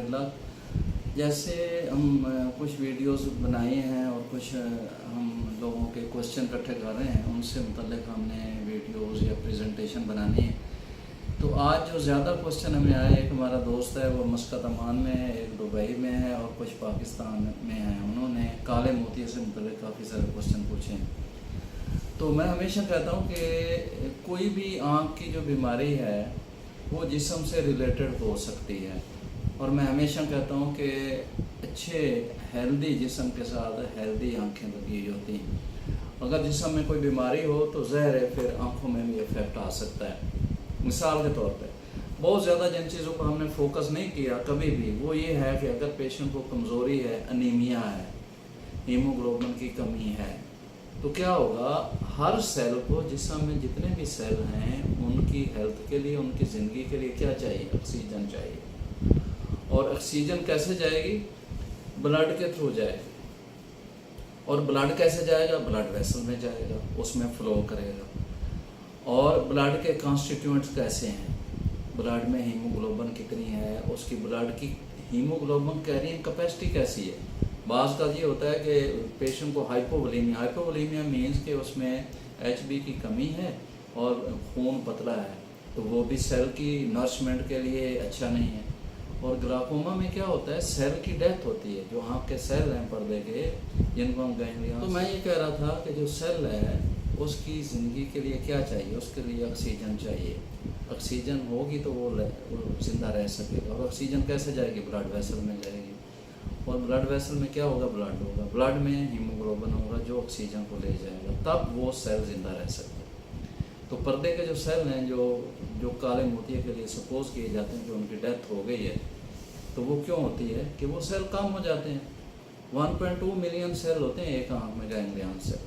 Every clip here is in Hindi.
अल्हम्दुलिल्लाह। जैसे हम कुछ वीडियोस बनाए हैं और कुछ हम लोगों के क्वेश्चन इकट्ठे कर रहे हैं, उनसे मुतल्लिक़ हमने वीडियोस या प्रेजेंटेशन बनानी है। तो आज जो ज़्यादा क्वेश्चन हमें आए, एक हमारा दोस्त है वो मस्कत अमान में है, एक दुबई में है और कुछ पाकिस्तान में हैं। उन्होंने काले मोतिये से मुतल्लिक़ काफ़ी सारे क्वेश्चन पूछे हैं। तो मैं हमेशा कहता हूँ कि कोई भी आँख की जो बीमारी है वो जिस्म से रिलेटेड हो सकती है, और मैं हमेशा कहता हूँ कि अच्छे हेल्दी जिस्म के साथ हेल्दी आँखें लगी होती हैं। अगर जिस्म में कोई बीमारी हो तो ज़ाहिर है फिर आँखों में भी इफ़ेक्ट आ सकता है। मिसाल के तौर पे बहुत ज़्यादा जिन चीज़ों पर हमने फोकस नहीं किया कभी भी, वो ये है कि अगर पेशेंट को कमज़ोरी है, अनीमिया है, हीमोग्लोबिन की कमी है, तो क्या होगा, हर सेल को, जिस्म में जितने भी सेल हैं, उनकी हेल्थ के लिए, उनकी ज़िंदगी के लिए क्या चाहिए? ऑक्सीजन चाहिए। और ऑक्सीजन कैसे जाएगी? ब्लड के थ्रू जाएगी। और ब्लड कैसे जाएगा? ब्लड वेसल में जाएगा, उसमें फ्लो करेगा। और ब्लड के कॉन्स्टिट्यूएंट्स कैसे हैं? ब्लड में हीमोग्लोबिन कितनी है, उसकी ब्लड की हीमोग्लोबिन कैरिंग कैपेसिटी कैसी है। बाज़ का ये होता है कि पेशेंट को हाइपोवोलीमिया मीन्स कि उसमें HB की कमी है और खून पतला है, तो वो भी सेल की नरिशमेंट के लिए अच्छा नहीं है। और ग्लाकोमा में क्या होता है, सेल की डेथ होती है, जो आँख के सेल हैं पर्दे के, जिनको हम गैंग्लियन। तो मैं ये कह रहा था कि जो सेल है उसकी ज़िंदगी के लिए क्या चाहिए? उसके लिए ऑक्सीजन चाहिए। ऑक्सीजन होगी तो वो ज़िंदा रह सकेगा। और ऑक्सीजन कैसे जाएगी? ब्लड वेसल में जाएगी। और ब्लड वेसल में क्या होगा? ब्लड होगा। ब्लड में हीमोग्लोबिन होगा जो ऑक्सीजन को ले जाएगा, तब वो सेल ज़िंदा रह सकता है। तो पर्दे के जो सेल हैं जो काले मोतिये के लिए सपोज किए जाते हैं, जो उनकी डेथ हो गई है, तो वो क्यों होती है कि वो सेल कम हो जाते हैं। 1.2 मिलियन सेल होते हैं एक आँख में, गैंग्लियन सेल,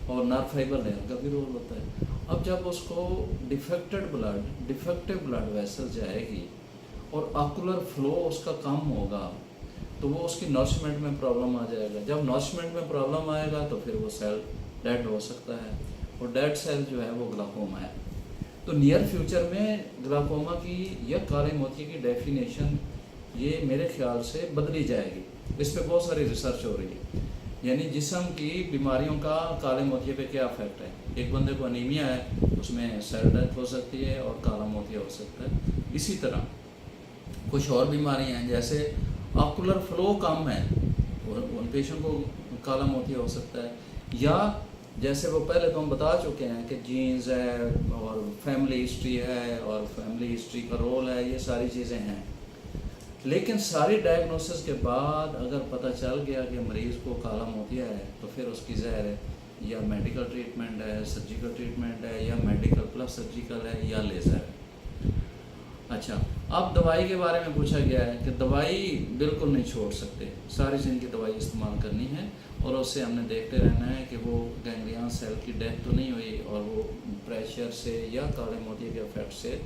और नर्व फाइबर लेयर का भी रोल होता है। अब जब उसको डिफेक्टिव ब्लड वेसल जाएगी और ऑकुलर फ्लो उसका कम होगा, तो वो उसकी नरिशमेंट में प्रॉब्लम आ जाएगा। जब नरिशमेंट में प्रॉब्लम आएगा तो फिर वो सेल डेड हो सकता है, और डेड सेल जो है वो ग्लाकोमा है। तो नियर फ्यूचर में ग्लाकोमा की या काले मोतिये की डेफिनेशन ये मेरे ख्याल से बदली जाएगी। इस पर बहुत सारी रिसर्च हो रही है, यानी जिस्म की बीमारियों का काले मोतिये पे क्या इफेक्ट है। एक बंदे को अनीमिया है, उसमें सेल डेथ हो सकती है और काला मोतिया हो सकता है। इसी तरह कुछ और बीमारियाँ हैं, जैसे ऑकुलर फ्लो कम है, उन पेशेंट को काला मोतिया हो सकता है। या जैसे वो पहले तो हम बता चुके हैं कि जीन्स है और फैमिली हिस्ट्री है, और फैमिली हिस्ट्री का रोल है, ये सारी चीज़ें हैं। लेकिन सारी डायग्नोसिस के बाद अगर पता चल गया कि मरीज़ को काला मोतिया है, तो फिर उसकी ज़ाहिर है या मेडिकल ट्रीटमेंट है, सर्जिकल ट्रीटमेंट है, या मेडिकल प्लस सर्जिकल है, या लेज़र है। अच्छा, अब दवाई के बारे में पूछा गया है कि दवाई बिल्कुल नहीं छोड़ सकते, सारी ज़िंदगी दवाई इस्तेमाल करनी है, और उससे हमने देखते रहना है कि वो गैंग्लियन सेल की डेथ तो नहीं हुई, और वो प्रेशर से या काले मोतिये के इफेक्ट से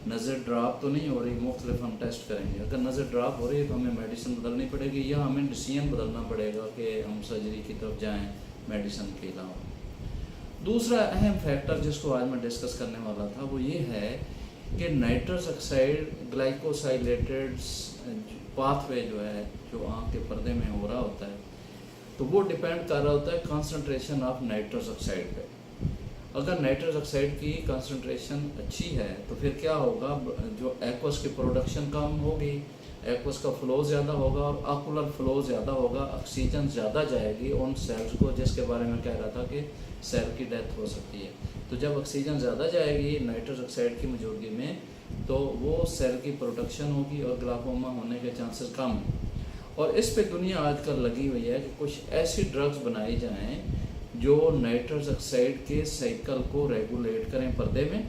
नज़र ड्रॉप तो नहीं हो रही। मुख्तलिफ हम टेस्ट करेंगे। अगर नज़र ड्रॉप हो रही है तो हमें मेडिसिन बदलनी पड़ेगी, या हमें डिसीजन बदलना पड़ेगा कि हम सर्जरी की तरफ जाएँ मेडिसिन के अलावा। दूसरा अहम फैक्टर जिसको आज मैं डिस्कस करने वाला था वो ये है कि नाइट्रस ऑक्साइड ग्लाइकोसाइलेटेड पाथवे जो है, जो आँख के पर्दे में हो रहा होता है, तो वो डिपेंड कर रहा होता है कंसंट्रेशन ऑफ नाइट्रस ऑक्साइड पे। अगर नाइट्रस ऑक्साइड की कंसंट्रेशन अच्छी है तो फिर क्या होगा, जो एक्वस की प्रोडक्शन कम होगी, एक्वस का फ्लो ज़्यादा होगा और ऑकुलर फ्लो ज़्यादा होगा, ऑक्सीजन ज़्यादा जाएगी उन सेल्स को, जिसके बारे में कह रहा था कि सेल की डेथ हो सकती है। तो जब ऑक्सीजन ज़्यादा जाएगी नाइट्रस ऑक्साइड की मौजूदगी में, तो वो सेल की प्रोडक्शन होगी और ग्लाकोमा होने के चांसेस कम हैं। और इस पे दुनिया आजकल लगी हुई है कि कुछ ऐसी ड्रग्स बनाई जाएं जो नाइट्रस ऑक्साइड के साइकिल को रेगुलेट करें पर्दे में,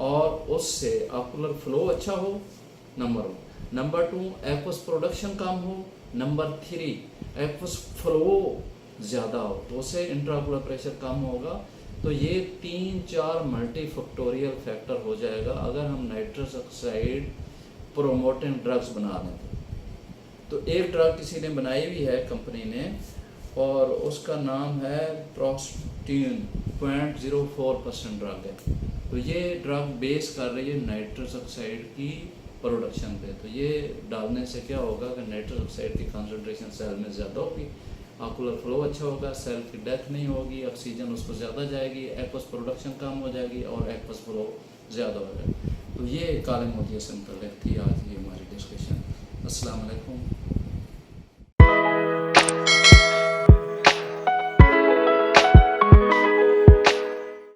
और उससे ऑकुलर फ्लो अच्छा हो, नंबर 1। नंबर 2, एक्वस प्रोडक्शन कम हो। नंबर 3, एक्वस फ्लो ज़्यादा हो, तो उससे इंट्राऑकुलर प्रेशर कम होगा। तो ये 3-4 मल्टीफैक्टोरियल फैक्टर हो जाएगा अगर हम नाइट्रस ऑक्साइड प्रोमोटिंग ड्रग्स बना दें। तो एक ड्रग किसी ने बनाई हुई है, कंपनी ने, और उसका नाम है प्रोस्टीन, 0.04% ड्रग है। तो ये ड्रग बेस कर रही है नाइट्रस ऑक्साइड की प्रोडक्शन पे। तो ये डालने से क्या होगा कि नाइट्रस ऑक्साइड की कंसनट्रेशन सेल में ज़्यादा होगी, ऑकुलर फ्लो अच्छा होगा, सेल की डेथ नहीं होगी, ऑक्सीजन उसको ज़्यादा जाएगी, एक्वस प्रोडक्शन कम हो जाएगी और एक्वस फ्लो ज़्यादा हो जाएगा। तो ये काले मोतिया से मुतल्लिक़ थी आज ये हमारी डिस्कशन। अस्सलाम वालेकुम।